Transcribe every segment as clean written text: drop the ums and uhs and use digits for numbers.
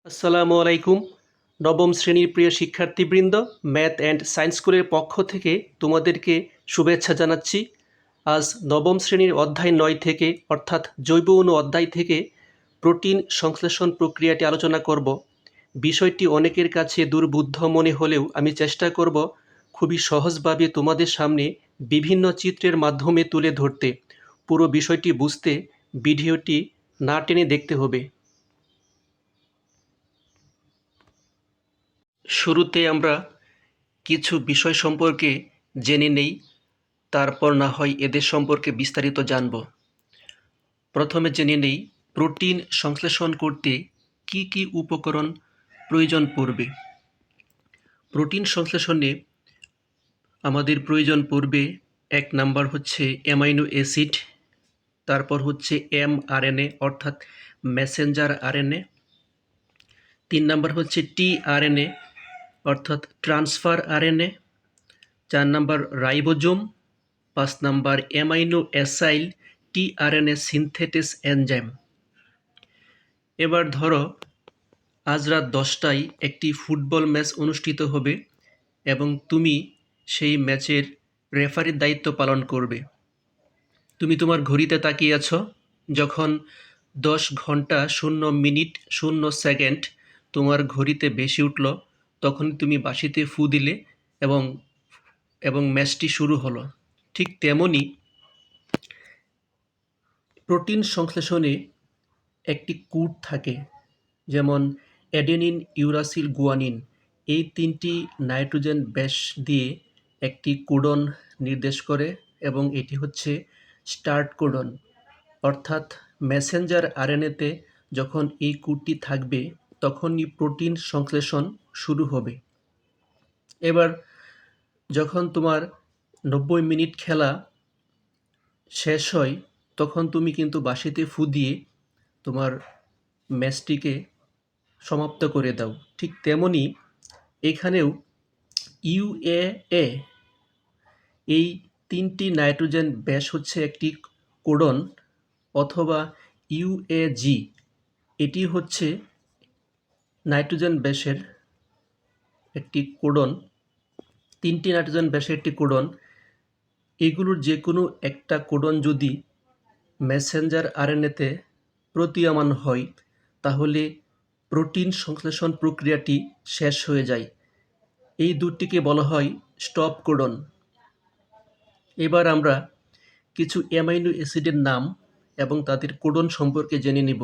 আসসালামু আলাইকুম। নবম শ্রেণীর প্রিয় শিক্ষার্থীবৃন্দ, ম্যাথ অ্যান্ড সায়েন্স স্কুলের পক্ষ থেকে তোমাদেরকে শুভেচ্ছা জানাচ্ছি। আজ নবম শ্রেণীর অধ্যায় ৯ থেকে অর্থাৎ জৈব অণু অধ্যায় থেকে প্রোটিন সংশ্লেষণ প্রক্রিয়াটি আলোচনা করব। বিষয়টি অনেকের কাছে দুর্বোধ্য মনে হলেও আমি চেষ্টা করব খুবই সহজভাবে তোমাদের সামনে বিভিন্ন চিত্রের মাধ্যমে তুলে ধরতে। পুরো বিষয়টি বুঝতে ভিডিওটি না টেনে দেখতে হবে। শুরুতে আমরা কিছু বিষয় সম্পর্কে জেনে নেই, তারপর না হয় এদের সম্পর্কে বিস্তারিত জানব। প্রথমে জেনে নেই প্রোটিন সংশ্লেষণ করতে কি কি উপকরণ প্রয়োজন পড়বে। প্রোটিন সংশ্লেষণে আমাদের প্রয়োজন পড়বে ১ নাম্বার হচ্ছে অ্যামাইনো অ্যাসিড, তারপর হচ্ছে mRNA অর্থাৎ মেসেঞ্জার আরএনএ, ৩ নাম্বার হচ্ছে টিআরএনএ অর্থাৎ transfer RNA, ৪ number ribosome, ৫ number amino acyl tRNA সিনথেটেস enzyme. এবার ধরো আজ রাত ১০টায় একটি ফুটবল ম্যাচ অনুষ্ঠিত হবে এবং তুমি সেই ম্যাচের রেফারির দায়িত্ব পালন করবে। তুমি তোমার ঘড়িতে তাকিয়ে আছো, যখন ১০ ঘন্টা ০ মিনিট ০ সেকেন্ড তোমার ঘড়িতে ভেসে উঠল, তখন তুমি বাঁশিতে ফু দিলে এবং ম্যাচটি শুরু হলো। ঠিক তেমনি প্রোটিন সংশ্লেষণে একটি কোড থাকে, যেমন অ্যাডেনিন, ইউরাসিল, গুয়ানিন। এই ৩টি নাইট্রোজেন বেস দিয়ে একটি কোডন নির্দেশ করে এবং এটি হচ্ছে স্টার্ট কোডন। অর্থাৎ মেসেঞ্জার আরএনএতে যখন এই কোডটি থাকবে তখনই প্রোটিন সংশ্লেষণ শুরু হবে। এবার যখন তোমার ৯০ মিনিট খেলা শেষ হয়, তখন তুমি কিন্তু বাঁশিতে ফু দিয়ে তোমার ম্যাচটিকে সমাপ্ত করে দাও। ঠিক তেমনি এখানেও ইউএএ, এই ৩টি নাইট্রোজেন বেস হচ্ছে একটি কোডন, অথবা ইউএজি, এটি হচ্ছে নাইট্রোজেন বেসের একটি কোডন। ৩টি নাইট্রোজেন বেসের একটি কোডন। এগুলোর যে কোনো একটা কোডন যদি মেসেঞ্জার আরএনএতে প্রতীয়মান হয়, তাহলে প্রোটিন সংশ্লেষণ প্রক্রিয়াটি শেষ হয়ে যায়। এই দুটিকে বলা হয় স্টপ কোডন। এবার আমরা কিছু অ্যামাইনো অ্যাসিডের নাম এবং তাদের কোডন সম্পর্কে জেনে নিব।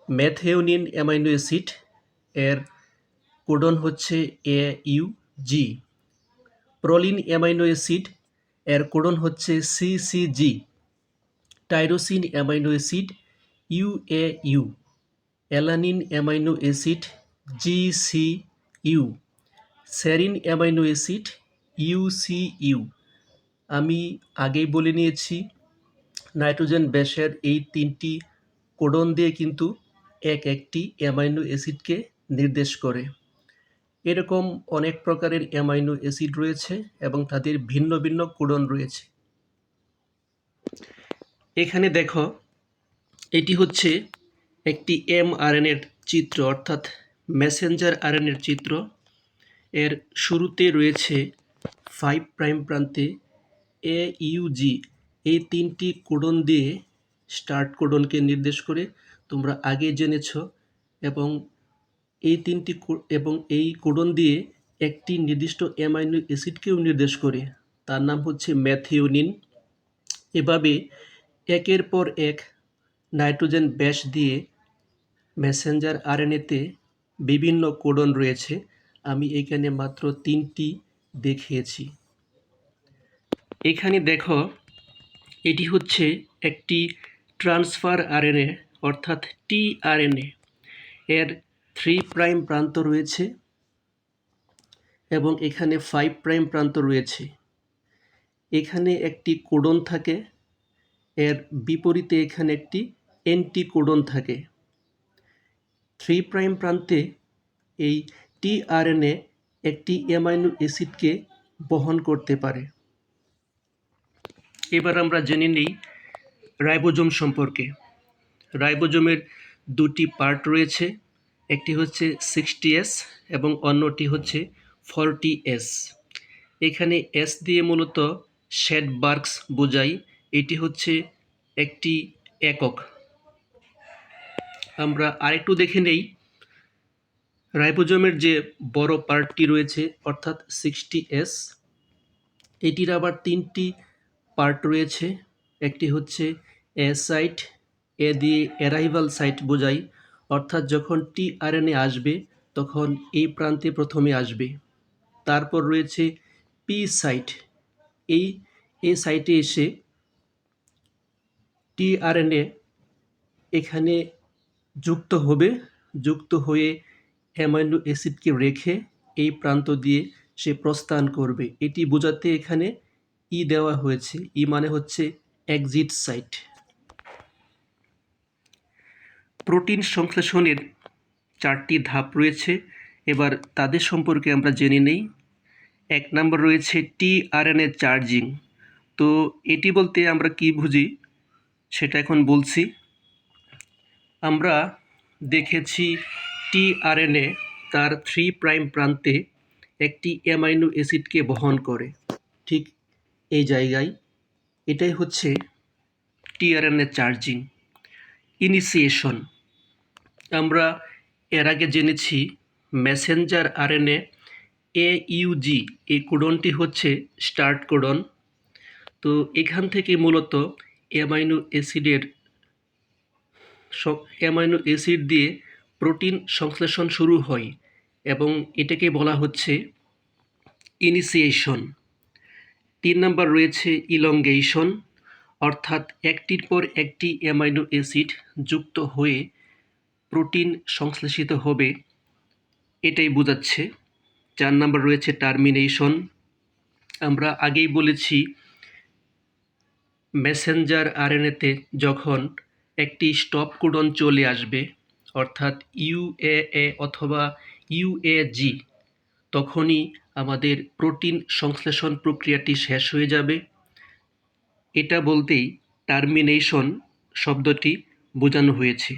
ম্যাথিওনিন অ্যামাইনো অ্যাসিড, এর কোডন হচ্ছে AUG। প্রোলিন অ্যামাইনো অ্যাসিড, এর কোডন হচ্ছে CCG। Tyrosine amino acid, UAU। Alanine amino acid, GCU। Serine amino acid, UCU। আমি আগেই বলে নিয়েছি, নাইট্রোজেন বেসের এই ৩টি কোডন দিয়ে কিন্তু একটি অ্যামাইনো অ্যাসিডকে নির্দেশ করে। এরকম অনেক প্রকারের অ্যামাইনো অ্যাসিড রয়েছে এবং তাদের ভিন্ন ভিন্ন কোডন রয়েছে। এখানে দেখো, এটি হচ্ছে একটি mRNA-র চিত্র, অর্থাৎ মেসেঞ্জার আরএনএর চিত্র। এর শুরুতে রয়েছে ৫ প্রাইম প্রান্তে AUG, এই ৩টি কোডন দিয়ে স্টার্ট কোডনকে নির্দেশ করে, তোমরা আগে জেনেছ। এবং এই কোডন দিয়ে একটি নির্দিষ্ট অ্যামাইনো অ্যাসিডকেও নির্দেশ করে, তার নাম হচ্ছে ম্যাথিওনিন। এভাবে একের পর এক নাইট্রোজেন বেস দিয়ে মেসেঞ্জার আরএনএতে বিভিন্ন কোডন রয়েছে। আমি এখানে মাত্র ৩টি দেখিয়েছি। এখানে দেখো, এটি হচ্ছে একটি ট্রান্সফার আরএনএ অর্থাৎ টিআরএনএ। এর 3 প্রাইম প্রান্ত রয়েছে এবং এখানে 5 প্রাইম প্রান্ত রয়েছে। এখানে একটি কোডন থাকে, এর বিপরীতে এখানে একটি অ্যান্টি কোডন থাকে। 3 প্রাইম প্রান্তে এই টিআরএনএ একটি অ্যামাইনো অ্যাসিডকে বহন করতে পারে। এবার আমরা জেনে নিই রাইবোজোম সম্পর্কে। রাইবোজোমের 2টি পার্ট রয়েছে, একটি হচ্ছে 60S এবং অন্যটি হচ্ছে 40S। এখানে এস দিয়ে মূলত শেডবার্গস বোঝায়, এটি হচ্ছে একটি একক। আমরা আরেকটু দেখে নেই রাইবোজোমের যে বড় পার্টটি রয়েছে অর্থাৎ 60S, এটির আবার 3টি পার্ট রয়েছে। একটি হচ্ছে এ সাইট, এ দিয়ে অ্যারাইভাল সাইট বোঝায়, অর্থাৎ যখন টিআরএনএ আসবে তখন এই প্রান্তে প্রথমে আসবে। তারপর রয়েছে পি সাইট, এই সাইটে এসে টিআরএনএ এখানে যুক্ত হবে, যুক্ত হয়ে অ্যামাইনো অ্যাসিডকে রেখে এই প্রান্ত দিয়ে সে প্রস্থান করবে। এটি বোঝাতে এখানে ই দেওয়া হয়েছে। ই মানে হচ্ছে এক্সিট সাইট। প্রোটিন সংশ্লেষণের 4টি ধাপ রয়েছে, এবার তাদের সম্পর্কে আমরা জেনে নেই। 1 নম্বর রয়েছে টিআরএনএ চার্জিং। তো এটি বলতে আমরা কি বুঝি সেটা এখন বলছি। আমরা দেখেছি টিআরএনএ তার 3' প্রান্তে একটি অ্যামাইনো অ্যাসিডকে বহন করে, ঠিক এই জায়গায়। এটাই হচ্ছে টিআরএনএ চার্জিং। ইনিশিয়েশন, আমরা এর আগে জেনেছি মেসেঞ্জার আরএনএ AUG, এই কোডনটি হচ্ছে স্টার্ট কোডন। তো এখান থেকে মূলত অ্যামাইনো অ্যাসিড দিয়ে প্রোটিন সংশ্লেষণ শুরু হয় এবং এটাকে বলা হচ্ছে ইনিশিয়েশন। 3 নম্বর রয়েছে ইলংগেশন, অর্থাৎ একটির পর একটি অ্যামাইনো অ্যাসিড যুক্ত হয়ে প্রোটিন সংশ্লেষিত হবে, এটাই বোঝাচ্ছে। 4 নম্বর রয়েছে টার্মিনেশন। আমরা আগেই বলেছি মেসেঞ্জার আরএনএতে যখন একটি স্টপ কোডন চলে আসবে, অর্থাৎ UAA অথবা UAG, তখনই আমাদের প্রোটিন সংশ্লেষণ প্রক্রিয়াটি শেষ হয়ে যাবে। এটা বলতেই টার্মিনেশন শব্দটি বোঝানো হয়েছে।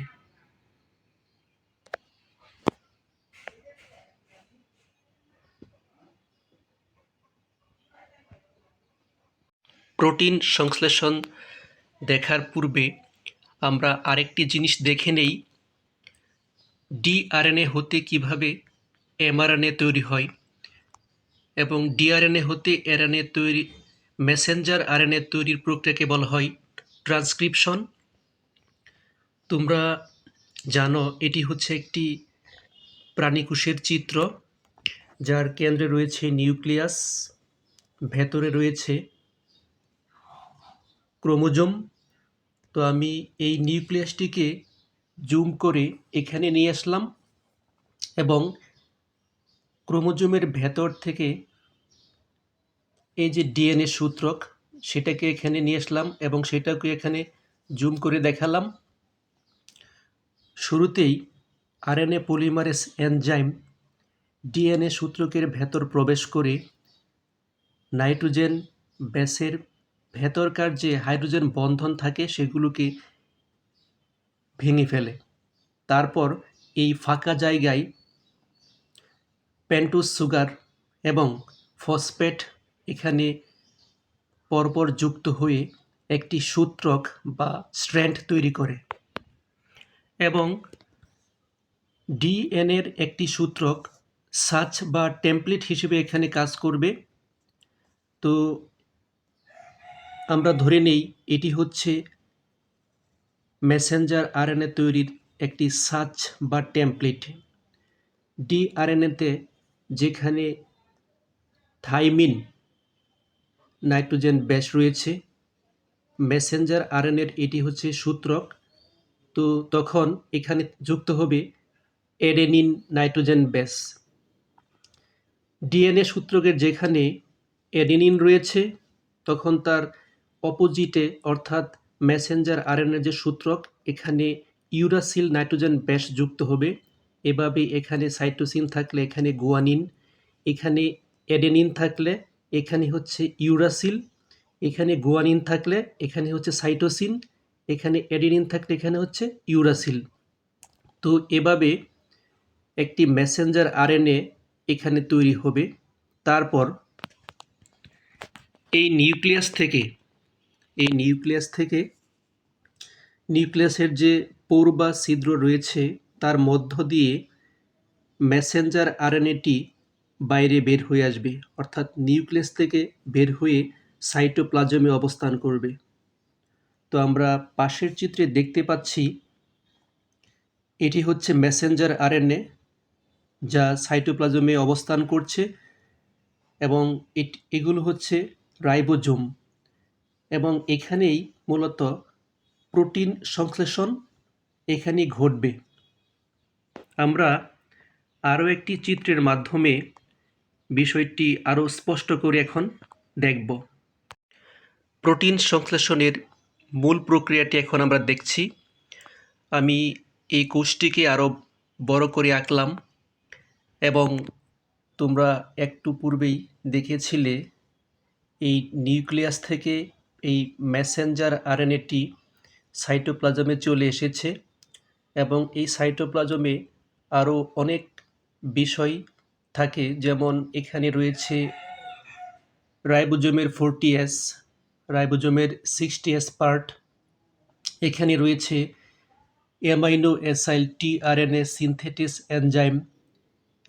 প্রোটিন সংশ্লেষণ দেখার পূর্বে আমরা আরেকটি জিনিস দেখে নেই, ডিআরএনএ হতে কিভাবে এমআরএনএ তৈরি হয় এবং ডিআরএনএ হতে আরএনএ তৈরি, মেসেঞ্জার আরএনএ তৈরির প্রক্রিয়াকে বলা হয় ট্রান্সক্রিপশন। তোমরা জানো এটি হচ্ছে একটি প্রাণীকোষের চিত্র, যার কেন্দ্রে রয়েছে নিউক্লিয়াস, ভেতরে রয়েছে ক্রোমোজোম। তো আমি এই নিউক্লিয়াসটিকে জুম করে এখানে নিয়ে আসলাম এবং ক্রোমোজোমের ভেতর থেকে এই যে ডিএনএ সূত্রক, সেটাকে এখানে নিয়ে আসলাম এবং সেটাকে এখানে জুম করে দেখালাম। শুরুতেই আরএনএ পলিমারেজ এনজাইম ডিএনএ সূত্রকের ভেতর প্রবেশ করে নাইট্রোজেন বেসের ভেতরকার যে হাইড্রোজেন বন্ধন থাকে সেগুলোকে ভেঙে ফেলে। তারপর এই ফাঁকা জায়গায় পেন্টোজ সুগার এবং ফসফেট এখানে পরপর যুক্ত হয়ে একটি সূত্রক বা স্ট্র্যান্ড তৈরি করে এবং ডিএনএর একটি সূত্রক সাচ বা টেমপ্লেট হিসেবে এখানে কাজ করবে। তো আমরা ধরে নেই এটি হচ্ছে মেসেঞ্জার আরএনএ তৈরির একটি সাচ বা টেমপ্লেট। ডিআরএনএতে যেখানে থাইমিন নাইট্রোজেন বেস রয়েছে, মেসেঞ্জার আরএনএর এটি হচ্ছে সূত্রক। তো তখন এখানে যুক্ত হবে অ্যাডেনিন নাইট্রোজেন বেস। ডিএনএ সূত্রকের যেখানে অ্যাডেনিন রয়েছে তখন তার অপোজিটে অর্থাৎ মেসেঞ্জার আরএনএর যে সূত্রক, এখানে ইউরাসিল নাইট্রোজেন বেস যুক্ত হবে। এভাবে এখানে সাইটোসিন থাকলে এখানে গুয়ানিন, এখানে অ্যাডেনিন থাকলে এখানে হচ্ছে ইউরাসিল, এখানে গুয়ানিন থাকলে এখানে হচ্ছে সাইটোসিন, এখানে অ্যাডেনিন থাকলে এখানে হচ্ছে ইউরাসিল। তো এভাবে একটি মেসেঞ্জার আরএনএ এখানে তৈরি হবে। তারপর এই নিউক্লিয়াস থেকে নিউক্লিয়াসের যে পোর বা ছিদ্র রয়েছে তার মধ্য দিয়ে মেসেঞ্জার আরএনএটি বাইরে বের হয়ে আসবে, অর্থাৎ নিউক্লিয়াস থেকে বের হয়ে সাইটোপ্লাজমে অবস্থান করবে। তো আমরা পাশের চিত্রে দেখতে পাচ্ছি এটি হচ্ছে মেসেঞ্জার আরএনএ যা সাইটোপ্লাজমে অবস্থান করছে এবং এগুলো হচ্ছে রাইবোজোম এবং এখানেই মূলত প্রোটিন সংশ্লেষণ এখানেই ঘটবে। আমরা আরও একটি চিত্রের মাধ্যমে বিষয়টি আরও স্পষ্ট করে এখন দেখব। প্রোটিন সংশ্লেষণের মূল প্রক্রিয়াটি এখন আমরা দেখছি। আমি এই কোষটিকে আরও বড় করে আঁকলাম এবং তোমরা একটু পূর্বেই দেখেছিলে এই নিউক্লিয়াস থেকে এই মেসেঞ্জার আরএনএটি সাইটোপ্লাজমে চলে এসেছে এবং এই সাইটোপ্লাজমে আরও অনেক বিষয় থাকে, যেমন এখানে রয়েছে রাইবোজোমের 40S, রাইবোজোমের 60S পার্ট, এখানে রয়েছে amino acyl tRNA synthetase enzyme,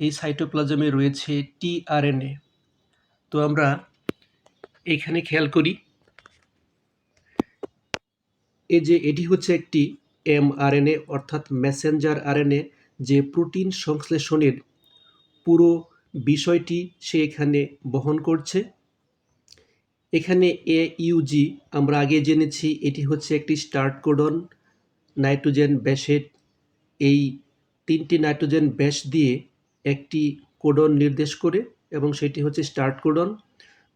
এই সাইটোপ্লাজমে রয়েছে টিআরএনএ। তো আমরা এখানে খেয়াল করি এই যে এটি হচ্ছে একটি এমআরএনএ অর্থাৎ মেসেঞ্জার আরএনএ, যে প্রোটিন সংশ্লেষণের পুরো বিষয়টি সে এখানে বহন করছে। এখানে AUG আমরা আগে জেনেছি এটি হচ্ছে একটি স্টার্ট কোডন, নাইট্রোজেন বেসের এই 3টি নাইট্রোজেন বেস দিয়ে একটি কোডন নির্দেশ করে এবং সেটি হচ্ছে স্টার্ট কোডন।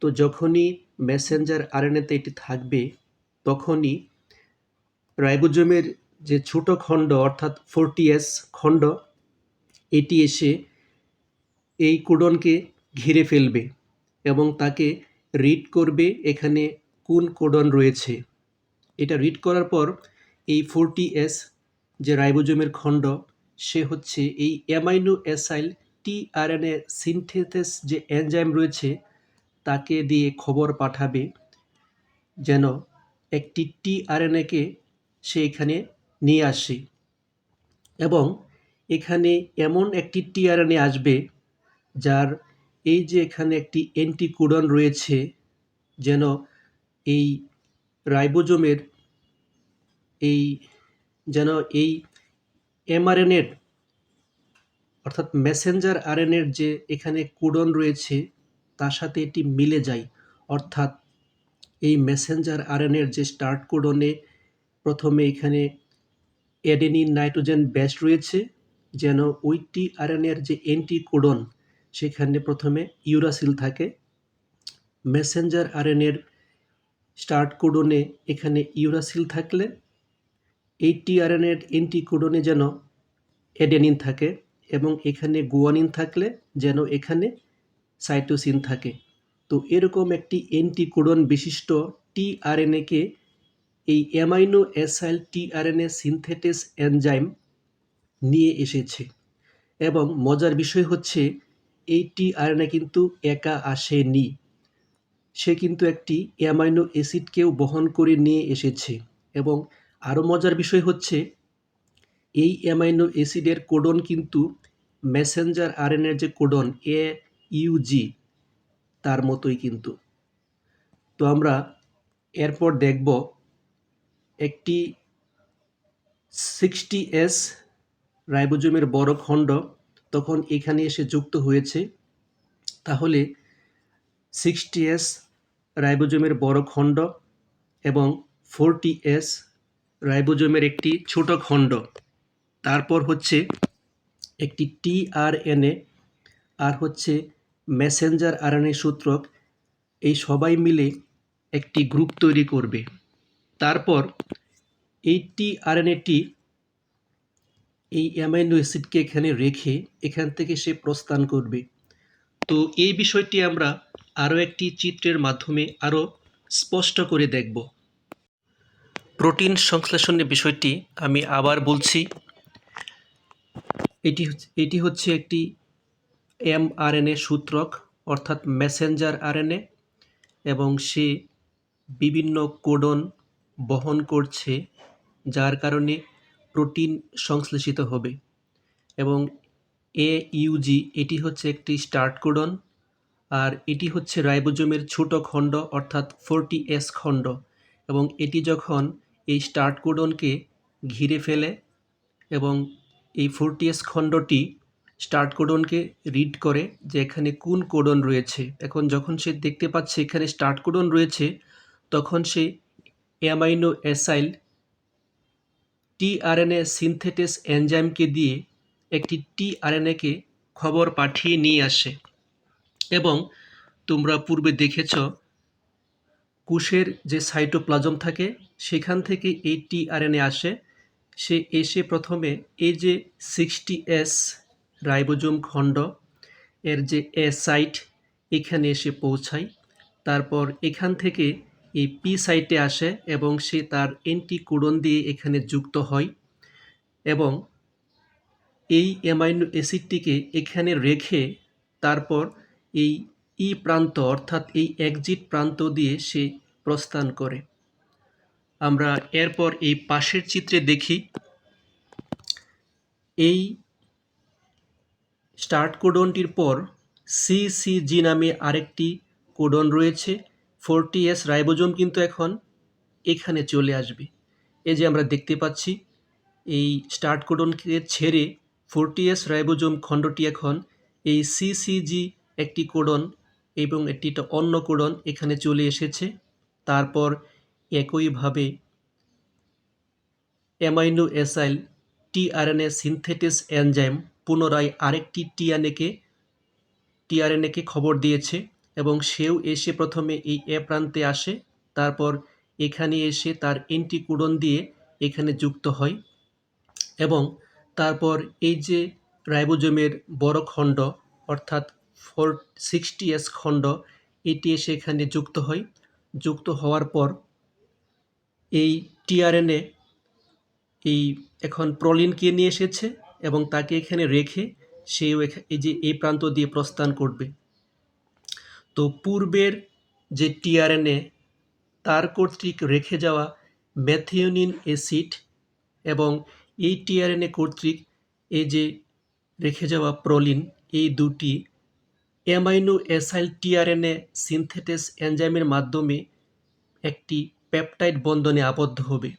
তো যখনই মেসেঞ্জার আরএনএতে এটি থাকবে তখনই রাইবোজোমের যে ছোট খণ্ড অর্থাৎ 40S খণ্ড এটি এসে এই কোডনকে ঘিরে ফেলবে এবং তাকে রিড করবে এখানে কোন কোডন রয়েছে। এটা রিড করার পর এই 40S যে রাইবোজোমের খণ্ড সে হচ্ছে এই অ্যামাইনো অ্যাসাইল টিআরএনএ সিনথেসিস যে এনজাইম রয়েছে তাকে দিয়ে খবর পাঠাবে যেন একটি টিআরএনএকে সে এখানে নিয়ে আসে এবং এখানে এমন একটি টিআরএনএ আসবে যার এই যে এখানে একটি অ্যান্টিকোডন রয়েছে, যেন এই রাইবোজোমের এই এমআরএনএর অর্থাৎ মেসেঞ্জার আরএনএর যে এখানে কোডন রয়েছে তার সাথে এটি মিলে যায়। অর্থাৎ এই মেসেঞ্জার আরএনএর যে স্টার্ট কোডনে প্রথমে এখানে অ্যাডেনিন নাইট্রোজেন বেস রয়েছে, যেন ওই টিআরএনএর যে অ্যান্টিকোডন সেখানে প্রথমে ইউরাসিল থাকে। মেসেঞ্জার আরএনএর স্টার্ট কোডনে এখানে ইউরাসিল থাকলে এই টিআরএনএর অ্যান্টিকোডনে যেন অ্যাডেনিন থাকে এবং এখানে গুয়ানিন থাকলে যেন এখানে সাইটোসিন থাকে। তো এরকম একটি অ্যান্টিকোডন বিশিষ্ট টিআরএনএকে এই amino acyl tRNA synthetase enzyme নিয়ে এসেছে এবং মজার বিষয় হচ্ছে এই টিআরএনএ কিন্তু একা আসেনি, সে কিন্তু একটি অ্যামাইনো অ্যাসিডকেও বহন করে নিয়ে এসেছে এবং আরও মজার বিষয় হচ্ছে এই অ্যামাইনো অ্যাসিডের কোডন কিন্তু মেসেঞ্জার আরএনএর যে কোডন AUG তার মতোই কিন্তু। তো আমরা এরপর দেখব একটি 60S রাইবোজোমের বড় খণ্ড তখন এখানে এসে যুক্ত হয়েছে। তাহলে 60S রাইবোজোমের বড় খণ্ড এবং 40S রাইবোজোমের একটি ছোট খণ্ড, তারপর হচ্ছে একটি টিআরএনএ আর হচ্ছে মেসেঞ্জার আরএনএ সূত্রক, এই সবাই মিলে একটি গ্রুপ তৈরি করবে। তারপর এই টিআরএনএটি এই অ্যামাইনো অ্যাসিডকে এখানে রেখে এখান থেকে সে প্রস্থান করবে। তো এই বিষয়টি আমরা আরও একটি চিত্রের মাধ্যমে আরও স্পষ্ট করে দেখব। প্রোটিন সংশ্লেষণের বিষয়টি আমি আবার বলছি। এটি হচ্ছে একটি mRNA সূত্রক অর্থাৎ মেসেঞ্জার আরএনএ, এবং সে বিভিন্ন কোডন বহন করছে, যার কারণে প্রোটিন সংশ্লেষিত হবে। এবং AUG এটি হচ্ছে একটি স্টার্ট কোডন, আর এটি হচ্ছে রাইবোজোমের ছোট খণ্ড অর্থাৎ 40S খণ্ড, এবং এটি যখন এই স্টার্ট কোডনকে ঘিরে ফেলে এবং এই 40S খণ্ডটি স্টার্ট কোডনকে রিড করে যে এখানে কোন কোডন রয়েছে। এখন যখন সে দেখতে পাচ্ছে এখানে স্টার্ট কোডন রয়েছে, তখন সে অ্যামাইনো অ্যাসাইল টিআরএনএ সিনথেটেস এনজাইমকে দিয়ে একটি টিআরএনএকে খবর পাঠিয়ে নিয়ে আসে। এবং তোমরা পূর্বে দেখেছ কোষের যে সাইটোপ্লাজম থাকে সেখান থেকে এই টিআরএনএ আসে। সে এসে প্রথমে এই যে 60S রাইবোজোম খণ্ড এর যে এ সাইট এখানে এসে পৌঁছায়। তারপর এখান থেকে এই পি সাইটে আসে এবং সে তার অ্যান্টিকোডন দিয়ে এখানে যুক্ত হয় এবং এই অ্যামাইনো অ্যাসিডটিকে এখানে রেখে তারপর এই ই প্রান্ত অর্থাৎ এই এক্সিট প্রান্ত দিয়ে সে প্রস্থান করে। আমরা এরপর এই পাশের চিত্রে দেখি এই স্টার্ট কোডনটির পর সিসিজি নামে আরেকটি কোডন রয়েছে। 40S রাইবোজোম কিন্তু এখন এখানে চলে আসবে। এই যে আমরা দেখতে পাচ্ছি এই স্টার্ট কোডনকে ছেড়ে 40S রাইবোজোম খণ্ডটি এখন এই সিসিজি একটি কোডন এবং একটি অন্য কোডন এখানে চলে এসেছে। তারপর একইভাবে অ্যামাইনো অ্যাসাইল টিআরএনএ সিনথেটেস এনজাইম পুনরায় আরেকটি টিআরএনএকে খবর দিয়েছে এবং সেও এসে প্রথমে এই এ প্রান্তে আসে, তারপর এখানে এসে তার অ্যান্টিকোডন দিয়ে এখানে যুক্ত হয় এবং তারপর এই যে রাইবোজোমের বড় খণ্ড অর্থাৎ 60S খণ্ড এটি এসে এখানে যুক্ত হয়। যুক্ত হওয়ার পর এই টিআরএনএ এই এখন প্রলিনকে নিয়ে এসেছে এবং তাকে এখানে রেখে সেও এই যে এই প্রান্ত দিয়ে প্রস্থান করবে। তো পূর্বের যে টিআরএনএ তার কর্তৃক রেখে যাওয়া মেথিওনিন অ্যাসিড এবং এই টিআরএনএ কর্তৃক এই যে রেখে যাওয়া প্রলিন, এই দুটি অ্যামাইনো অ্যাসাইল টিআরএনএ সিনথেটেস এনজাইমের মাধ্যমে একটি পেপটাইড বন্ধনে আবদ্ধ হবে।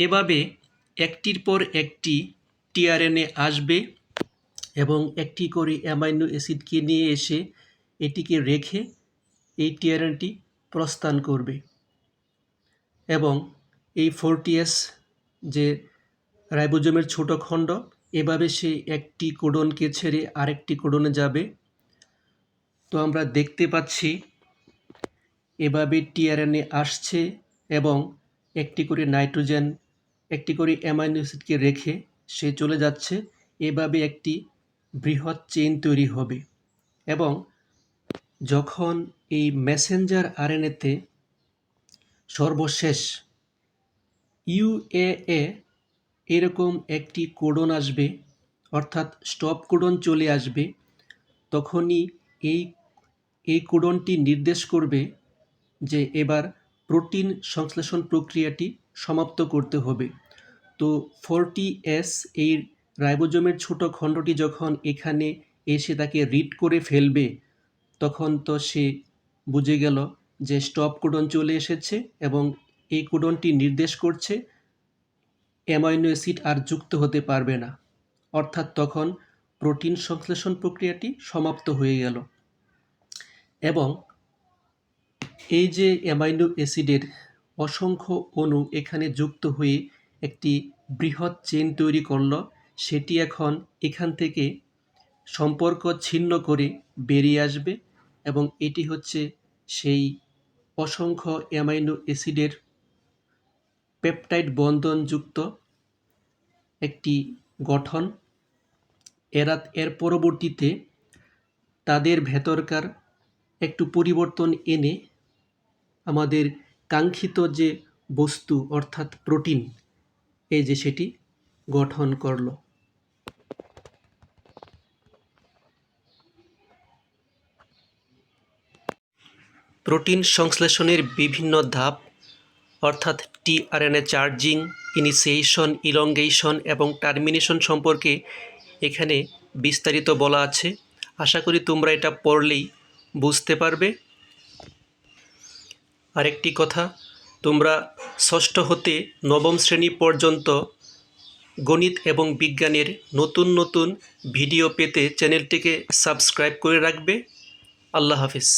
এভাবে একটির পর একটি টিআরএনএ আসবে এবং একটি করে অ্যামাইনো অ্যাসিডকে নিয়ে এসে এটিকে রেখে এই টিআরএনএটি প্রস্থান করবে এবং এই 40S যে রাইবোজোমের ছোট খণ্ড এভাবে সে একটি কোডনকে ছেড়ে আরেকটি কোডনে যাবে। তো আমরা দেখতে পাচ্ছি এভাবে টিআরএনএ আসছে এবং একটি করে নাইট্রোজেন একটি করে অ্যামাইনো অ্যাসিডকে রেখে সে চলে যাচ্ছে। এভাবে একটি বৃহৎ চেইন তৈরি হবে এবং যখন এই মেসেঞ্জার আরএনএতে সর্বশেষ ইউএএ এরকম একটি কোডন আসবে অর্থাৎ স্টপ কোডন চলে আসবে, তখনই এই কোডনটি নির্দেশ করবে যে এবার প্রোটিন সংশ্লেষণ প্রক্রিয়াটি সমাপ্ত করতে হবে। তো 40S এই রাইবোজোমের ছোট খণ্ডটি যখন এখানে এসে তাকে রিড করে ফেলবে, তখন তো সে বুঝে গেল যে স্টপ কোডন চলে এসেছে এবং এই কোডনটি নির্দেশ করছে অ্যামাইনো অ্যাসিড আর যুক্ত হতে পারবে না, অর্থাৎ তখন প্রোটিন সংশ্লেষণ প্রক্রিয়াটি সমাপ্ত হয়ে গেল। এবং এই যে অ্যামাইনো অ্যাসিডের অসংখ্য অণু এখানে যুক্ত হয়ে একটি বৃহৎ চেইন তৈরি করল, সেটি এখন এখান থেকে সম্পর্ক ছিন্ন করে বেরিয়ে আসবে এবং এটি হচ্ছে সেই অসংখ্য অ্যামাইনো অ্যাসিডের পেপটাইড বন্ধনযুক্ত একটি গঠন। এর পরবর্তীতে তাদের ভেতরকার একটু পরিবর্তন এনে আমাদের কাঙ্ক্ষিত যে বস্তু অর্থাৎ প্রোটিন এই যে সেটি গঠন করলো। প্রোটিন সংশ্লেষণের বিভিন্ন ধাপ অর্থাৎ টিআরএনএ চার্জিং, ইনিশিয়েশন, ইলংগেশন এবং টার্মিনেশন সম্পর্কে এখানে বিস্তারিত বলা আছে। আশা করি তোমরা এটা পড়লেই বুঝতে পারবে। আরেকটি কথা, তোমরা ষষ্ঠ হতে নবম শ্রেণী পর্যন্ত গণিত এবং বিজ্ঞানের নতুন নতুন ভিডিও পেতে চ্যানেলটিকে সাবস্ক্রাইব করে রাখবে। আল্লাহ হাফিজ।